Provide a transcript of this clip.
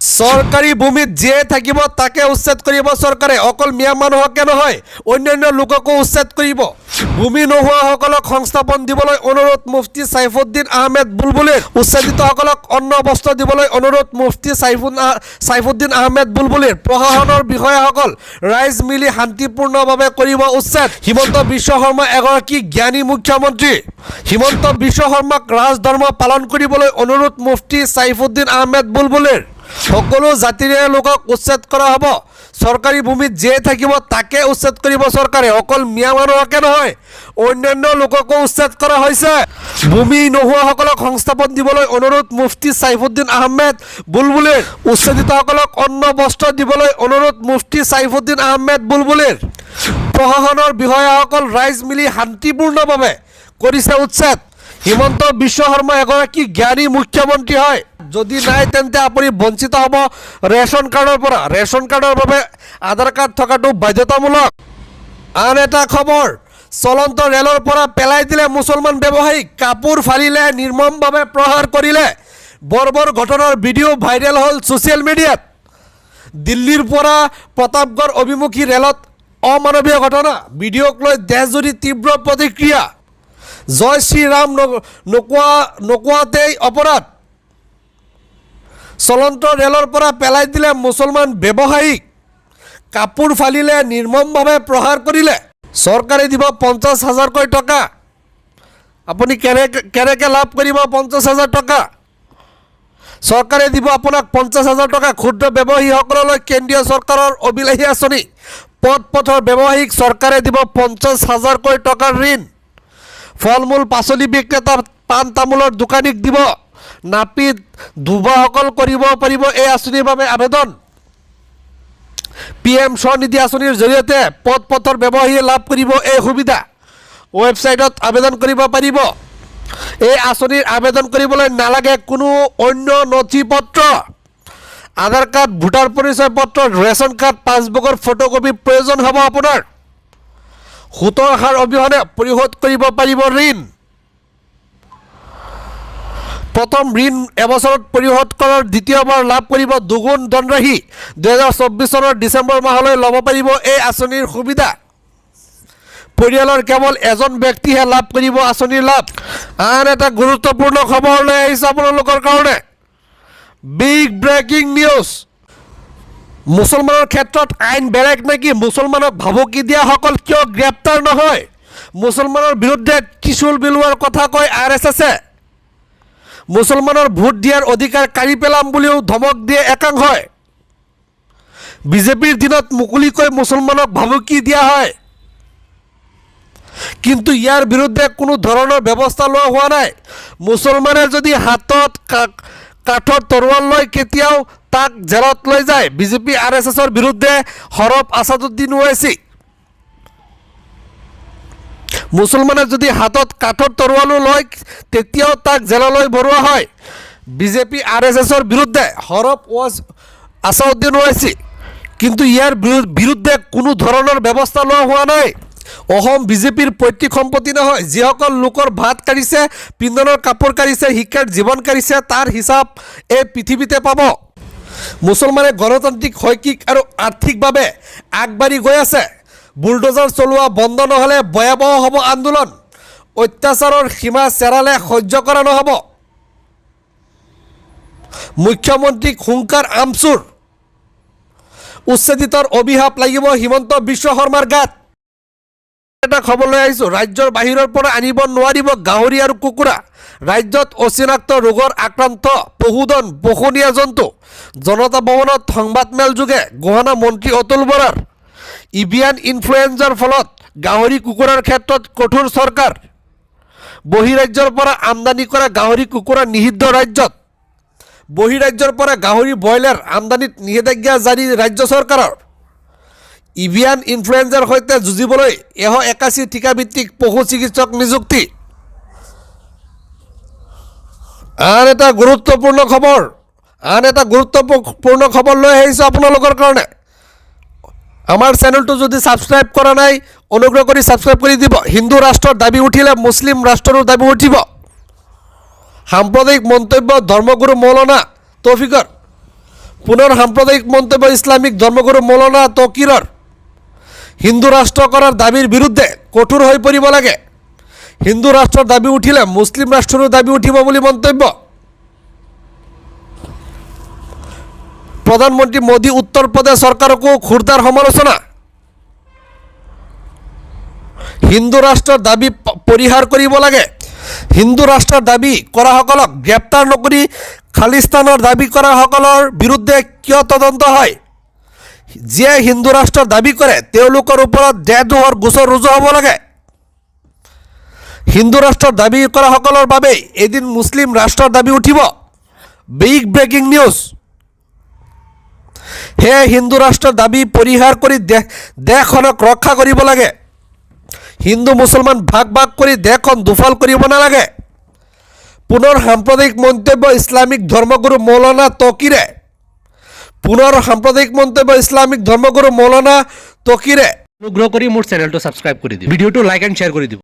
সৰকাৰি ভূমিত যে থাকিব তাকে উচ্ছেদ কৰিব চৰকাৰে অকল মিয়া মানুহকে নহয় অন্যান্য লোককো উচ্ছেদ কৰিব ভূমি নোহোৱাসকলক সংস্থাপন দিবলৈ অনুৰোধ মুফতি সাইফুদ্দিন আহমেদ বুলবুলিৰ উচ্ছেদিতসকলক অন্ন বস্ত্ৰ দিবলৈ অনুৰোধ মুফতি সাইফুদ্দিন আহমেদ বুলবুলিৰ প্ৰশাসনৰ বিষয়াসকল ৰাইজ মিলি শান্তিপূৰ্ণভাৱে কৰিব উচ্ছেদ হিমন্ত বিশ্ব শৰ্মা এগৰাকী জ্ঞানী মুখ্যমন্ত্ৰী হিমন্ত বিশ্ব শৰ্মাক ৰাজধৰ্ম পালন কৰিবলৈ অনুৰোধ মুফতি সাইফুদ্দিন আহমেদ বুলবুলিৰ সকলো জাতিৰে লোকক উচ্ছেদ কৰা হ'ব সৰকাৰি ভূমিত যে থাকিব তাকে উচ্ছেদ কৰিব চৰকাৰে অকল মিয়া মানুহকে নহয় অন্যান্য লোককো উচ্ছেদ কৰা হৈছে ভূমি নোহোৱাসকলক সংস্থাপন দিবলৈ অনুৰোধ মুফতি সাইফুদ্দিন আহমেদ বুলবুলিৰ উচ্ছেদিতসকলক অন্ন বস্ত্ৰ দিবলৈ অনুৰোধ মুফতি সাইফুদ্দিন আহমেদ বুলবুলিৰ প্ৰশাসনৰ বিষয়াসকল ৰাইজ মিলি শান্তিপূৰ্ণভাৱে কৰিছে উচ্ছেদ হিমন্ত বিশ্ব শৰ্মা এগৰাকী জ্ঞানী মুখ্যমন্ত্ৰী হয় যদি নাই তেন্তে আপুনি বঞ্চিত হ'ব ৰেশন কাৰ্ডৰ পৰা ৰেশন কাৰ্ডৰ বাবে আধাৰ কাৰ্ড থকাটো বাধ্যতামূলক আন এটা খবৰ চলন্ত ৰেলৰ পৰা পেলাই দিলে মুছলমান ব্যৱসায়ীক কাপোৰ ফালিলে নিৰ্মমভাৱে প্ৰহাৰ কৰিলে বৰ্বৰ ঘটনাৰ ভিডিঅ' ভাইৰেল হ'ল ছ'চিয়েল মিডিয়াত দিল্লীৰ পৰা প্ৰতাপগড় অভিমুখী ৰেলত অমানৱীয় ঘটনা ভিডিঅ'ক লৈ দেশজুৰি তীব্ৰ প্ৰতিক্ৰিয়া জয় শ্ৰীৰাম নোকোৱাতেই অপৰাধ চলন্ত ৰেলৰ পৰা পেলাই দিলে মুছলমান ব্যৱসায়ীক কাপোৰ ফালিলে নিৰ্মমভাৱে প্ৰহাৰ কৰিলে চৰকাৰে দিব 50,000কৈ টকা আপুনি কেনেকৈ লাভ কৰিব 50,000 টকা চৰকাৰে দিব আপোনাক 50,000 টকা ক্ষুদ্ৰ ব্যৱসায়ীসকললৈ কেন্দ্ৰীয় চৰকাৰৰ অভিলাষী আঁচনি পথৰ ব্যৱসায়ীক চৰকাৰে দিব 50,000কৈ টকাৰ ঋণ ফল মূল পাচলি বিক্ৰেতা পাণ তামোলৰ দোকানীক দিব নাপিত দুবাসকল কৰিব পাৰিব এই আঁচনিৰ বাবে আবেদন PM স্বনিধি আঁচনিৰ জৰিয়তে পথৰ ব্যৱসায়ীয়ে লাভ কৰিব এই সুবিধা ৱেবছাইটত আবেদন কৰিব পাৰিব এই আঁচনিৰ আবেদন কৰিবলৈ নালাগে কোনো অন্য নথি পত্ৰ আধাৰ কাৰ্ড ভোটাৰ পৰিচয় পত্ৰ ৰেচন কাৰ্ড পাছবুকৰ ফটোকপি প্ৰয়োজন হ'ব আপোনাৰ সুতৰ হাৰ অবিহনে পৰিশোধ কৰিব পাৰিব ঋণ প্ৰথম ঋণ এবছৰত পৰিশোধ কৰাৰ দ্বিতীয়বাৰ লাভ কৰিব দুগুণ ধনৰাশি 2024 চনৰ ডিচেম্বৰ মাহলৈ ল'ব পাৰিব এই আঁচনিৰ সুবিধা পৰিয়ালৰ কেৱল এজন ব্যক্তিহে লাভ কৰিব আঁচনিৰ লাভ আন এটা গুৰুত্বপূৰ্ণ খবৰ লৈ আহিছে আপোনালোকৰ কাৰণে বিগ ব্ৰেকিং নিউজ মুছলমানৰ ক্ষেত্ৰত আইন বেলেগ নেকি মুছলমানক ভাবুকি দিয়াসকল কিয় গ্ৰেপ্তাৰ নহয় মুছলমানৰ বিৰুদ্ধে ত্ৰিশূল বিলোৱাৰ কথা কয় RSSে মুছলমানৰ ভোট দিয়াৰ অধিকাৰ কাঢ়ি পেলাম বুলিও ধমক দিয়ে একাংশই বিজেপিৰ দিনত মুকলিকৈ মুছলমানক ভাবুকি দিয়া হয় কিন্তু ইয়াৰ বিৰুদ্ধে কোনো ধৰণৰ ব্যৱস্থা লোৱা হোৱা নাই মুছলমানে যদি হাতত কাঠৰ তৰোৱাল লৈ কেতিয়াও তাক জেলত লৈ যায় বিজেপি RSSৰ বিৰুদ্ধে হৰফ আছাদুদ্দিন ওৱেইচি মুছলমানে যদি হাতত কাঠৰ তৰোৱালো লয় তেতিয়াও তাক জেললৈ ভৰোৱা হয় বিজেপি RSSৰ বিৰুদ্ধে হৰফ আছাদুদ্দিন ওৱেইচি কিন্তু ইয়াৰ বিৰুদ্ধে কোনো ধৰণৰ ব্যৱস্থা লোৱা হোৱা নাই অসম বিজেপিৰ পৈতৃক সম্পত্তি নহয় যিসকল লোকৰ ভাত কাঢ়িছে পিন্ধনৰ কাপোৰ কাঢ়িছে শিক্ষাৰ জীৱন কাঢ়িছে তাৰ হিচাপ এই পৃথিৱীতে পাব মুছলমানে গণতান্ত্ৰিক শৈক্ষিক আৰু আৰ্থিকভাৱে আগবাঢ়ি গৈ আছে বুলডোজাৰ চলোৱা বন্ধ নহ'লে ভয়াৱহ হ'ব আন্দোলন অত্যাচাৰৰ সীমা চেৰালে সহ্য কৰা নহ'ব মুখ্যমন্ত্ৰীক হুংকাৰ আমচুৰ উচ্ছেদিতৰ অভিশাপ লাগিব হিমন্ত বিশ্ব শৰ্মাৰ গাত এটা খবৰ লৈ আহিছোঁ ৰাজ্যৰ বাহিৰৰ পৰা আনিব নোৱাৰিব গাহৰি আৰু কুকুৰা ৰাজ্যত অচিনাক্ত ৰোগৰ আক্ৰান্ত পশুধন পোহনীয়া জন্তু জনতা ভৱনত সংবাদমেল যোগে গহনা মন্ত্ৰী অতুল বৰাৰ এভিয়ান ইনফ্লুৱেঞ্জাৰ ফলত গাহৰি কুকুৰাৰ ক্ষেত্ৰত কঠোৰ চৰকাৰ বহিৰাজ্যৰ পৰা আমদানি কৰা গাহৰি কুকুৰা নিষিদ্ধ ৰাজ্যত বহিৰাজ্যৰ পৰা গাহৰি ব্ৰইলাৰ আমদানিত নিষেধাজ্ঞা জাৰি ৰাজ্য চৰকাৰৰ এভিয়ান ইনফ্লুৱেঞ্জাৰ সৈতে যুঁজিবলৈ 181 ঠিকাভিত্তিক পশু চিকিৎসক নিযুক্তি আন এটা গুৰুত্বপূৰ্ণ খবৰ লৈ আহিছোঁ আপোনালোকৰ কাৰণে আমাৰ চেনেলটো যদি ছাবস্ক্ৰাইব কৰা নাই অনুগ্ৰহ কৰি ছাবস্ক্ৰাইব কৰি দিব হিন্দু ৰাষ্ট্ৰৰ দাবী উঠিলে মুছলিম ৰাষ্ট্ৰৰো দাবী উঠিব সাম্প্ৰদায়িক মন্তব্য ধৰ্মগুৰু মৌলানা তৌফিকৰ পুনৰ সাম্প্ৰদায়িক মন্তব্য ইছলামিক ধৰ্মগুৰু মৌলানা তকিৰৰ হিন্দু ৰাষ্ট্ৰ কৰাৰ দাবীৰ বিৰুদ্ধে কঠোৰ হৈ পৰিব লাগে। হিন্দু ৰাষ্ট্ৰৰ দাবী উঠিলে মুছলিম ৰাষ্ট্ৰৰো দাবী উঠিব বুলি মন্তব্য। প্ৰধানমন্ত্ৰী মোদী উত্তৰ প্ৰদেশ চৰকাৰকো খুৰদাৰ সমালোচনা। হিন্দু ৰাষ্ট্ৰৰ দাবী পৰিহাৰ কৰিব লাগে। হিন্দু ৰাষ্ট্ৰৰ দাবী কৰাসকলক গ্ৰেপ্তাৰ নকৰি খালিস্তানৰ দাবী কৰাসকলৰ বিৰুদ্ধে কিয় তদন্ত হয়? যিয়ে হিন্দু ৰাষ্ট্ৰৰ দাবী কৰে তেওঁলোকৰ ওপৰত দেশদ্ৰোহৰ গোচৰ ৰুজু হ'ব লাগে। হিন্দু ৰাষ্ট্ৰৰ দাবী কৰাসকলৰ বাবেই এদিন মুছলিম ৰাষ্ট্ৰৰ দাবী উঠিব। Big breaking news. সেয়ে হিন্দু ৰাষ্ট্ৰৰ দাবী পৰিহাৰ কৰি দেশখনক ৰক্ষা কৰিব লাগে। হিন্দু মুছলমান ভাগ ভাগ কৰি দেশখন দুফাল কৰিব নালাগে। পুনৰ সাম্প্ৰদায়িক মন্তব্য ইছলামিক ধৰ্মগুৰু মৌলানা তকিৰে। অনুগ্ৰহ কৰি মোৰ চেনেলটো ছাবস্ক্ৰাইব কৰি দিব, ভিডিঅ'টো লাইক এণ্ড শ্বেয়াৰ কৰি দিব।